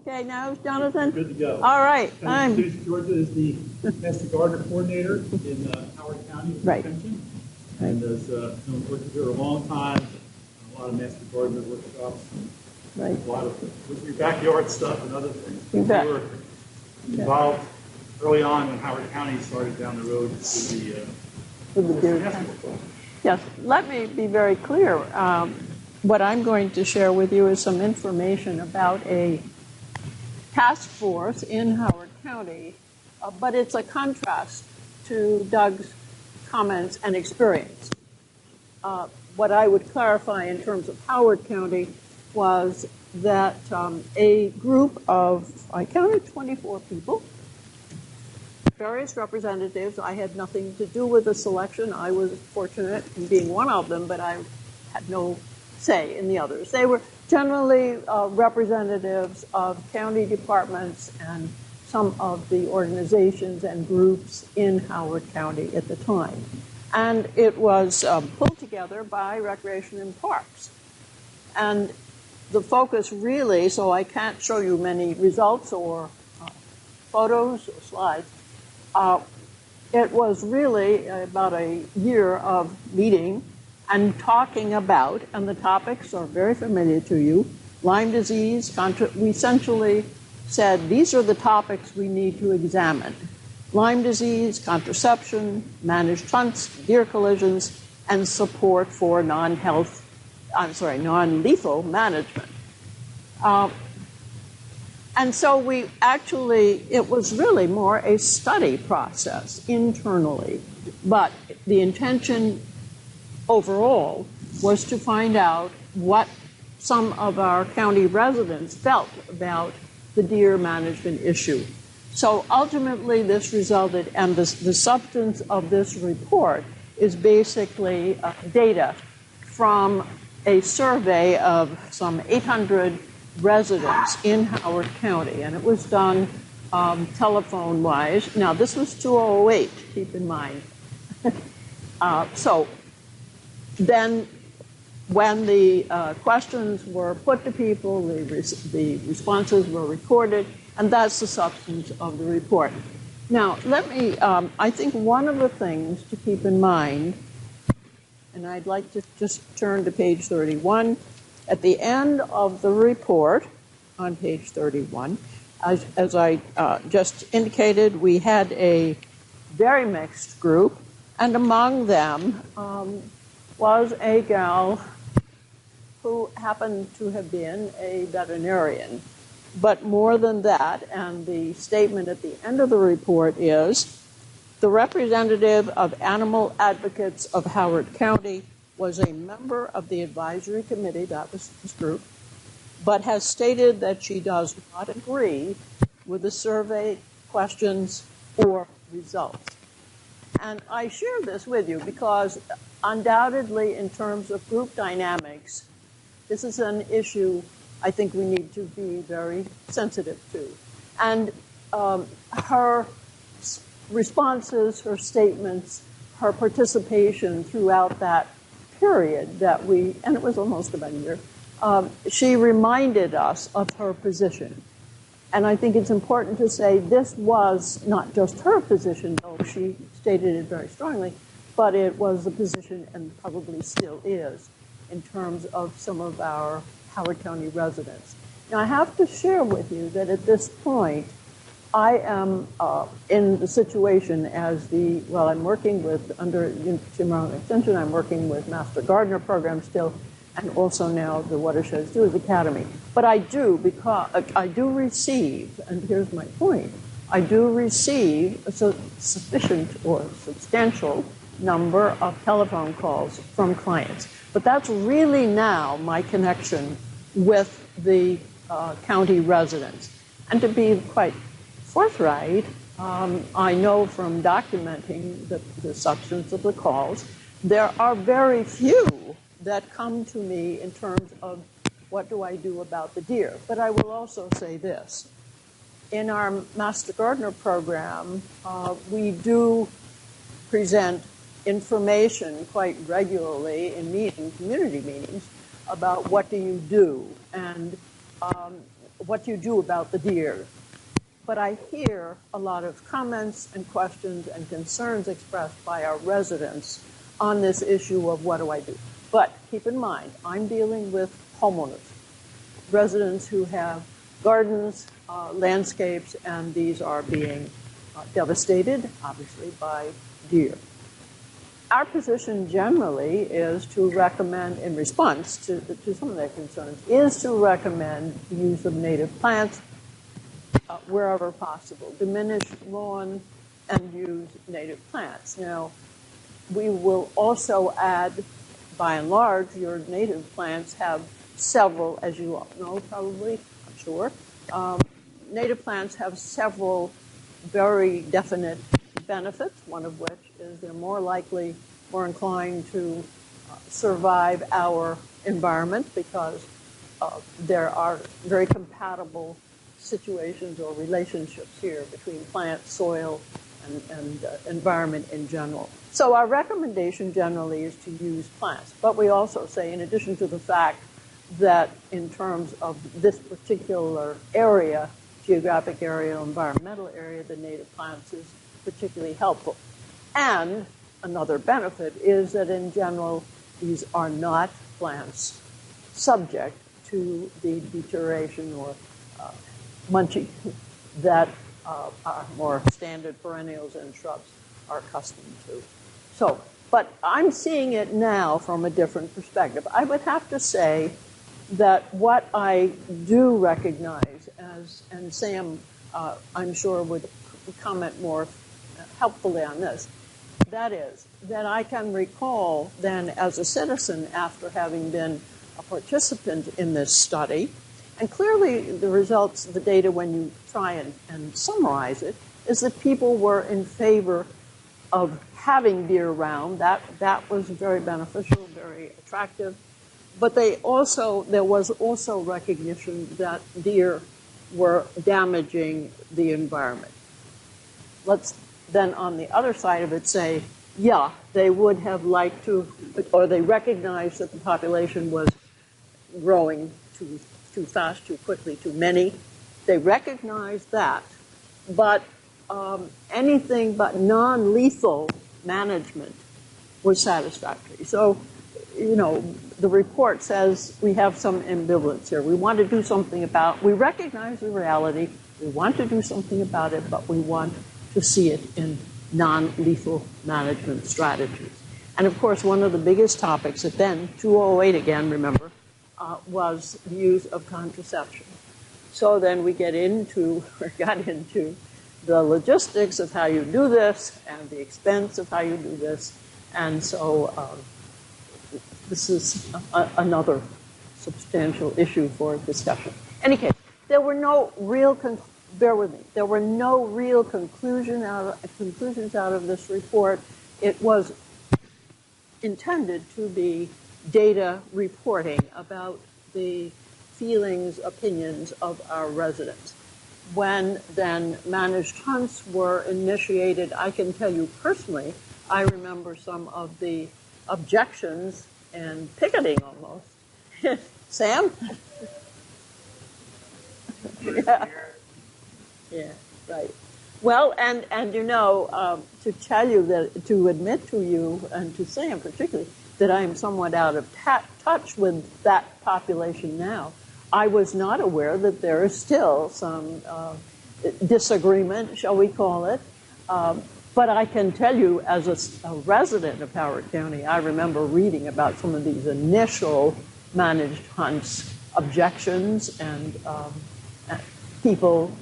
Okay, now, Jonathan? Good to go. All right. Georgia is the Master Gardener Coordinator in Howard County Extension. Right. And has been working here a long time, a lot of Master Gardener workshops, Right. a lot of with your backyard stuff and other things. You bet. We were involved early on when Howard County started down the road with With the deer. Yes, let me be very clear. What I'm going to share with you is some information about a task force in Howard County, but it's a contrast to Doug's comments and experience. What I would clarify in terms of Howard County was that a group of, I counted 24 people, various representatives. I had nothing to do with the selection. I was fortunate in being one of them, but I had no say in the others. They were generally representatives of county departments and some of the organizations and groups in Howard County at the time. And it was pulled together by Recreation and Parks. And the focus really, so I can't show you many results or photos or slides, it was really about a year of meeting and talking about, and the topics are very familiar to you, Lyme disease. We essentially said these are the topics we need to examine. Lyme disease, contraception, managed hunts, deer collisions, and support for non-lethal management. And so we actually, it was really more a study process internally, but the intention overall was to find out what some of our county residents felt about the deer management issue. So ultimately this resulted, and the substance of this report is basically data from a survey of some 800 residents in Howard County, and it was done telephone-wise. Now, this was 2008, keep in mind. So then when the questions were put to people, the responses were recorded, and that's the substance of the report. Now, let me, I think one of the things to keep in mind, and I'd like to just turn to page 31, at the end of the report, on page 31, as I just indicated, we had a very mixed group, and among them was a gal who happened to have been a veterinarian. But more than that, and the statement at the end of the report is, the representative of Animal Advocates of Howard County was a member of the advisory committee, that was this group, but has stated that she does not agree with the survey questions or results. And I share this with you because undoubtedly in terms of group dynamics, this is an issue I think we need to be very sensitive to. And her responses, her statements, her participation throughout that period that and it was almost about a year, she reminded us of her position. And I think it's important to say this was not just her position, though she stated it very strongly, but it was the position, and probably still is, in terms of some of our Howard County residents. Now, I have to share with you that at this point, I am in the situation as I'm working with, under University of Maryland Extension, I'm working with Master Gardener program still, and also now the Watershed Stewards Academy. But I do, because I do receive, and here's my point, I do receive a sufficient or substantial number of telephone calls from clients. But that's really now my connection with the county residents. And to be quite forthright, I know from documenting the substance of the calls, there are very few that come to me in terms of what do I do about the deer. But I will also say this. In our Master Gardener program, we do present information quite regularly in community meetings, about what do you do. And what you do about the deer. But I hear a lot of comments and questions and concerns expressed by our residents on this issue of what do I do. But keep in mind, I'm dealing with homeowners, residents who have gardens, landscapes, and these are being devastated, obviously, by deer. Our position generally is to recommend, in response to some of their concerns, is to recommend the use of native plants wherever possible. Diminish lawn and use native plants. Now, we will also add, by and large, your native plants have several, as you all know probably, I'm sure, native plants have several very definite benefits, one of which is they're more likely, more inclined to survive our environment because there are very compatible situations or relationships here between plant, soil, and environment in general. So our recommendation generally is to use plants, but we also say, in addition to the fact that in terms of this particular area, geographic area, environmental area, the native plants is particularly helpful. And another benefit is that in general, these are not plants subject to the deterioration or munching that our more standard perennials and shrubs are accustomed to. So, but I'm seeing it now from a different perspective. I would have to say that what I do recognize as, and Sam, I'm sure would comment more helpfully on this, that is, that I can recall then as a citizen after having been a participant in this study, and clearly the results, the data when you try and summarize it, is that people were in favor of having deer around. That was very beneficial, very attractive. But there was also recognition that deer were damaging the environment. Let's then on the other side of it say, yeah, they would have liked to, or they recognized that the population was growing too fast, too quickly, too many. They recognized that, but anything but non-lethal management was satisfactory. So, you know, the report says we have some ambivalence here. We want to do something about, we recognize the reality, we want to do something about it, but we want to see it in non-lethal management strategies. And of course, one of the biggest topics at then, 2008 again, remember, was the use of contraception. So then we got into the logistics of how you do this and the expense of how you do this. And so this is another substantial issue for discussion. In any case, there were no real bear with me. There were no real conclusions out of this report. It was intended to be data reporting about the feelings, opinions of our residents. When then managed hunts were initiated, I can tell you personally, I remember some of the objections and picketing almost. Sam? Yeah, right. Well, and you know, to tell you that, to admit to you and to Sam particularly, that I am somewhat out of touch with that population now. I was not aware that there is still some disagreement, shall we call it. But I can tell you, as a resident of Howard County, I remember reading about some of these initial managed hunts objections and people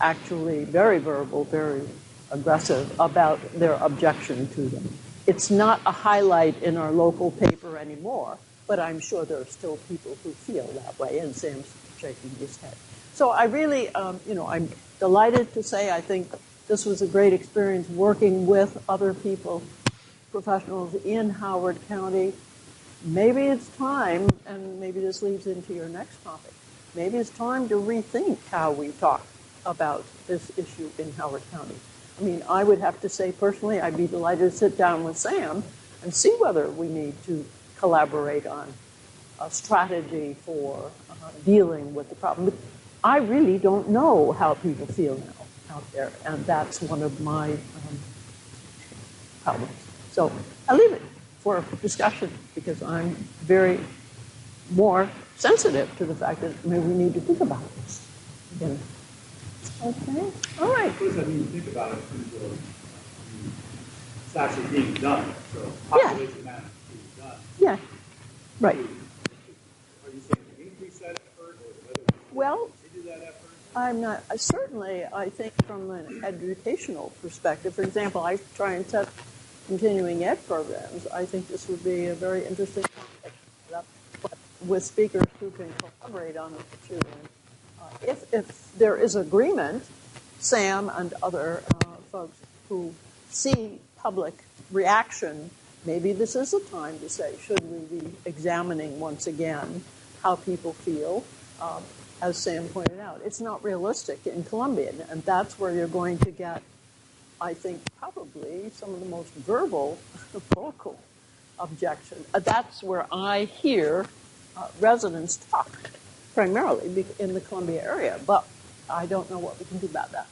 actually very verbal, very aggressive about their objection to them. It's not a highlight in our local paper anymore, but I'm sure there are still people who feel that way, and Sam's shaking his head. So I really, you know, I'm delighted to say I think this was a great experience working with other people, professionals in Howard County. Maybe it's time, and maybe this leads into your next topic, maybe it's time to rethink how we talk about this issue in Howard County. I mean, I would have to say personally, I'd be delighted to sit down with Sam and see whether we need to collaborate on a strategy for dealing with the problem. I really don't know how people feel now out there, and that's one of my problems. So I leave it for discussion because I'm very more sensitive to the fact that maybe we need to think about this again. Okay, all right. What does that mean to think about it in terms of it's actually being done? So Yeah. population management is being done. Yeah, right. Are you saying to increase that effort or whether we Well, continue that effort? I'm not, certainly, I think from an educational perspective, for example, I try and set continuing ed programs. I think this would be a very interesting topic with speakers who can collaborate on the issue. And if there is agreement, Sam and other folks who see public reaction, maybe this is a time to say, should we be examining once again how people feel? As Sam pointed out, it's not realistic in Columbia, and that's where you're going to get, I think, probably some of the most verbal, vocal objection. That's where I hear residents talk, primarily in the Columbia area, but I don't know what we can do about that.